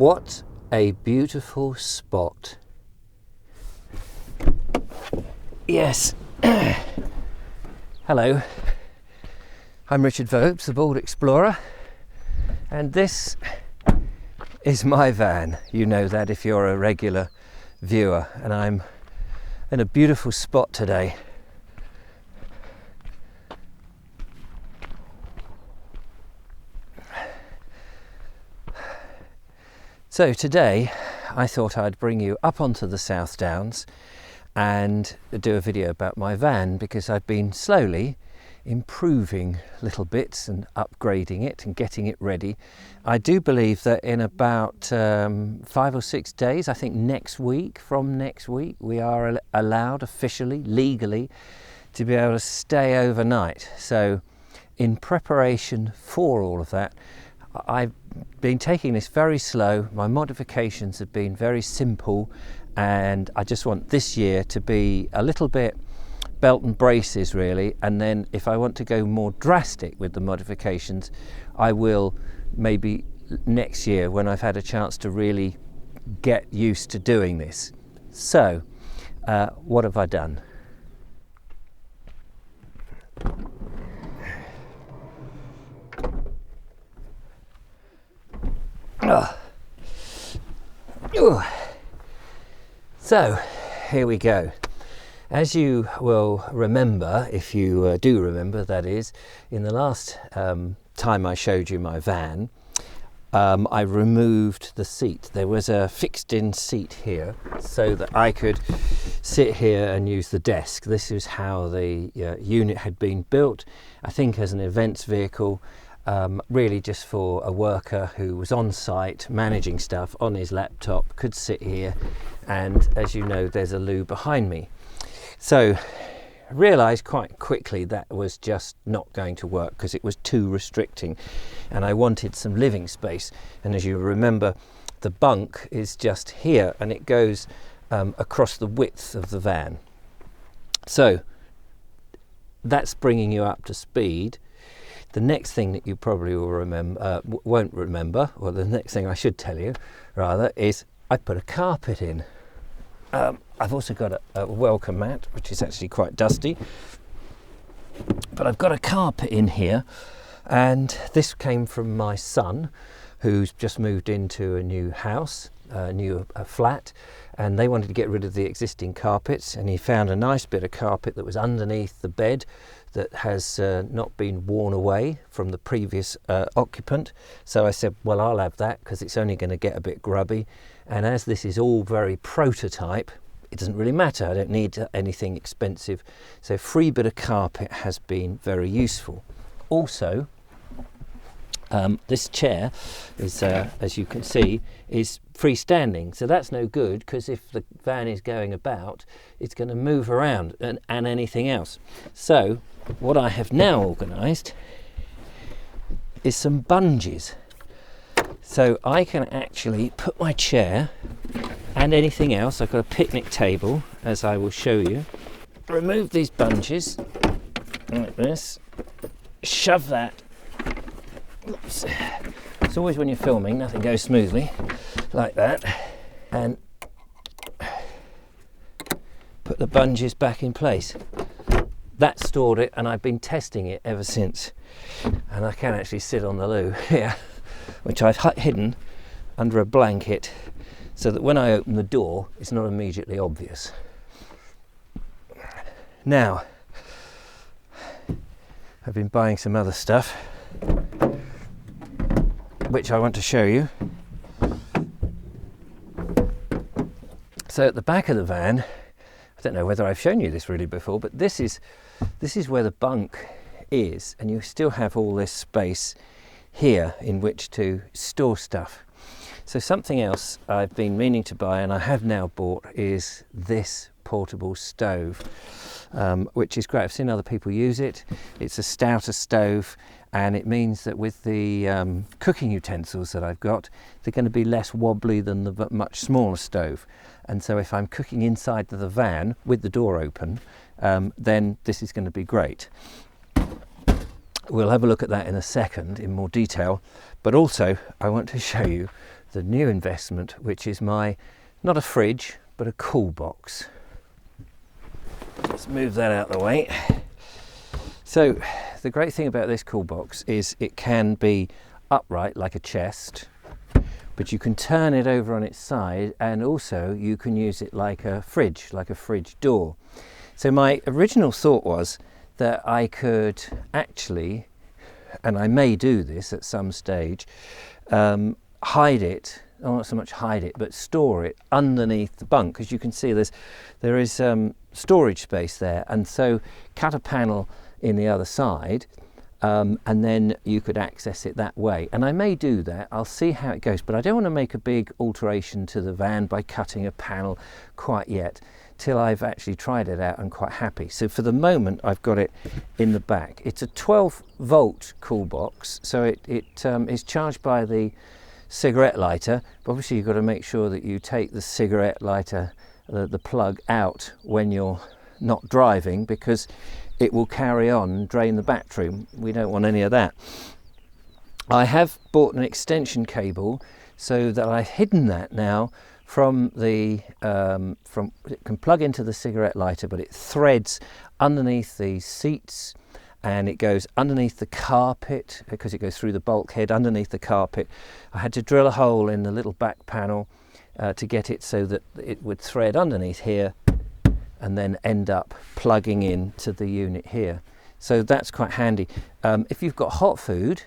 What a beautiful spot. Yes. Hello, I'm Richard Vobes, the Bald Explorer, and this is my van. You know that if you're a regular viewer, and I'm in a beautiful spot today. So today I thought I'd bring you up onto the South Downs and do a video about my van, because I've been slowly improving little bits and upgrading it and getting it ready. I do believe that in about 5 or 6 days, I think from next week, we are allowed officially, legally, to be able to stay overnight. So in preparation for all of that, I've been taking this very slow. My modifications have been very simple, and I just want this year to be a little bit belt and braces really, and then if I want to go more drastic with the modifications, I will maybe next year when I've had a chance to really get used to doing this. So what have I done? So here we go. As you will remember, if you do remember, that is, in the last time I showed you my van, I removed the seat. There was a fixed in seat here so that I could sit here and use the desk. This is how the unit had been built, I think as an events vehicle, really just for a worker who was on site managing stuff on his laptop, could sit here, and as you know, there's a loo behind me. So I realised quite quickly that was just not going to work because it was too restricting, and I wanted some living space. And as you remember, the bunk is just here and it goes across the width of the van. So that's bringing you up to speed. The next thing that you probably will won't remember, or the next thing I should tell you rather, is I put a carpet in. I've also got a welcome mat, which is actually quite dusty, but I've got a carpet in here, and this came from my son, who's just moved into a new house, a new flat, and they wanted to get rid of the existing carpets, and he found a nice bit of carpet that was underneath the bed that has not been worn away from the previous occupant. So I said, well, I'll have that because it's only going to get a bit grubby. And as this is all very prototype, it doesn't really matter. I don't need anything expensive. So free bit of carpet has been very useful. Also, this chair is, as you can see, is freestanding. So that's no good, because if the van is going about, it's going to move around and anything else. So what I have now organised is some bungees. So I can actually put my chair and anything else. I've got a picnic table, as I will show you. Remove these bungees like this. Shove that. Oops. It's always when you're filming, nothing goes smoothly like that. And put the bungees back in place. That stored it, and I've been testing it ever since. And I can actually sit on the loo here, which I've hidden under a blanket so that when I open the door, it's not immediately obvious. Now, I've been buying some other stuff, which I want to show you. So at the back of the van, I don't know whether I've shown you this really before, but this is where the bunk is, and you still have all this space here in which to store stuff. So something else I've been meaning to buy, and I have now bought, is this portable stove, which is great. I've seen other people use it. It's a stouter stove, and it means that with the cooking utensils that I've got, they're going to be less wobbly than the much smaller stove. And so if I'm cooking inside the van with the door open, then this is going to be great. We'll have a look at that in a second in more detail, but also I want to show you the new investment, which is my, not a fridge, but a cool box. Let's move that out of the way. So the great thing about this cool box is it can be upright like a chest, but you can turn it over on its side, and also you can use it like a fridge door. So my original thought was that I could actually, and I may do this at some stage, hide it, or not so much hide it, but store it underneath the bunk. As you can see, there is storage space there, and so cut a panel in the other side, and then you could access it that way. And I may do that. I'll see how it goes, but I don't want to make a big alteration to the van by cutting a panel quite yet, till I've actually tried it out and quite happy. So for the moment, I've got it in the back. It's a 12-volt cool box, so it is charged by the cigarette lighter. But obviously you've got to make sure that you take the cigarette lighter, the plug, out when you're not driving, because it will carry on and drain the battery. We don't want any of that. I have bought an extension cable so that I've hidden that now from the it can plug into the cigarette lighter, but it threads underneath the seats, and it goes underneath the carpet because it goes through the bulkhead underneath the carpet. I had to drill a hole in the little back panel to get it so that it would thread underneath here and then end up plugging in to the unit here. So that's quite handy. If you've got hot food,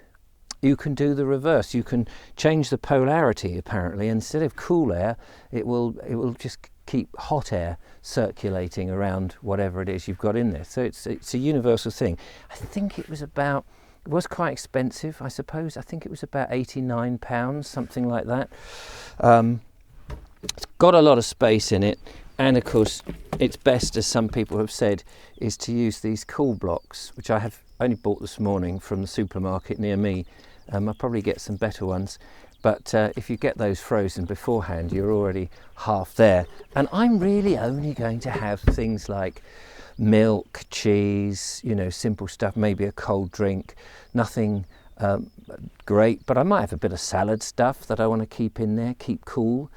you can do the reverse. You can change the polarity, apparently. Instead of cool air, it will just keep hot air circulating around whatever it is you've got in there. So it's a universal thing. I think it was quite expensive, I suppose. I think it was about £89, something like that. It's got a lot of space in it. And of course, it's best, as some people have said, is to use these cool blocks, which I have only bought this morning from the supermarket near me. I'll probably get some better ones, but if you get those frozen beforehand, you're already half there. And I'm really only going to have things like milk, cheese, simple stuff, maybe a cold drink, nothing great, but I might have a bit of salad stuff that I want to keep in there, keep cool.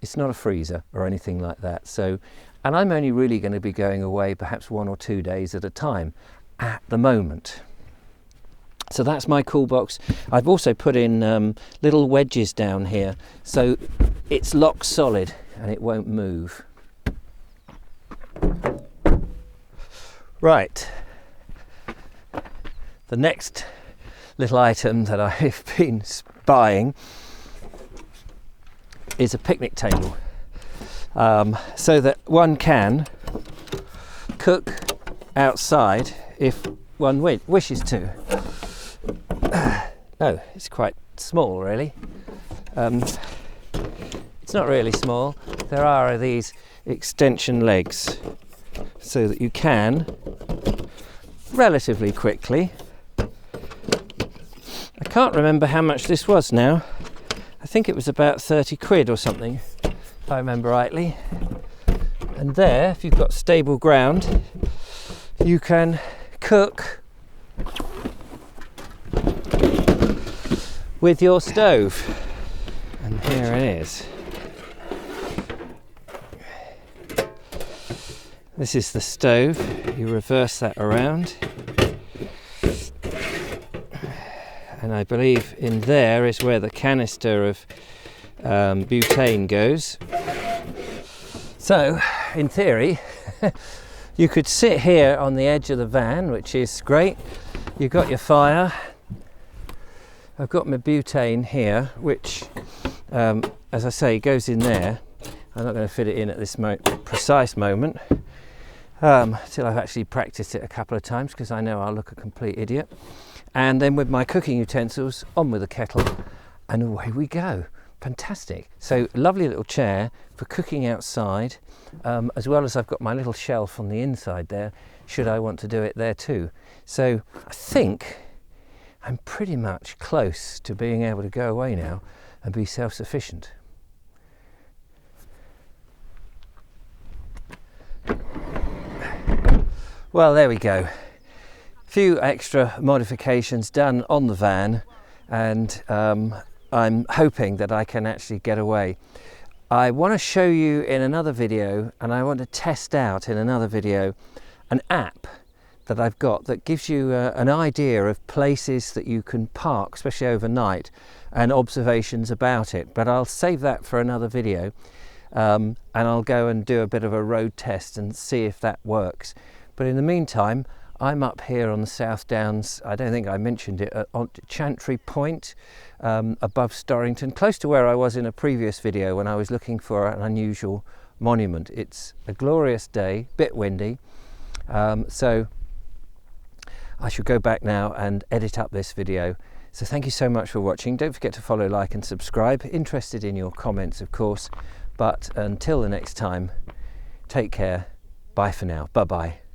It's not a freezer or anything like that. So, and I'm only really going to be going away perhaps 1 or 2 days at a time at the moment. So that's my cool box. I've also put in little wedges down here, so it's locked solid and it won't move. Right. The next little item that I've been buying is a picnic table, so that one can cook outside if one wishes to. Oh, it's quite small, really. It's not really small. There are these extension legs so that you can relatively quickly. I can't remember how much this was now. I think it was about 30 quid or something, if I remember rightly. And there, if you've got stable ground, you can cook with your stove. And here it is. This is the stove. You reverse that around. And I believe in there is where the canister of butane goes. So, in theory, you could sit here on the edge of the van, which is great. You've got your fire. I've got my butane here, which, as I say, goes in there. I'm not going to fit it in at this precise moment, till I've actually practiced it a couple of times, because I know I'll look a complete idiot. And then with my cooking utensils, on with the kettle, and away we go. Fantastic. So lovely little chair for cooking outside, as well as I've got my little shelf on the inside there, should I want to do it there too. So I think I'm pretty much close to being able to go away now and be self-sufficient. Well, there we go. Few extra modifications done on the van, and I'm hoping that I can actually get away. I want to show you in another video, and I want to test out in another video, an app that I've got that gives you an idea of places that you can park, especially overnight, and observations about it. But I'll save that for another video, and I'll go and do a bit of a road test and see if that works. But in the meantime, I'm up here on the South Downs. I don't think I mentioned it, on Chantry Point, above Storrington, close to where I was in a previous video when I was looking for an unusual monument. It's a glorious day, bit windy, so I should go back now and edit up this video. So thank you so much for watching. Don't forget to follow, like and subscribe. Interested in your comments, of course. But until the next time, take care. Bye for now. Bye-bye.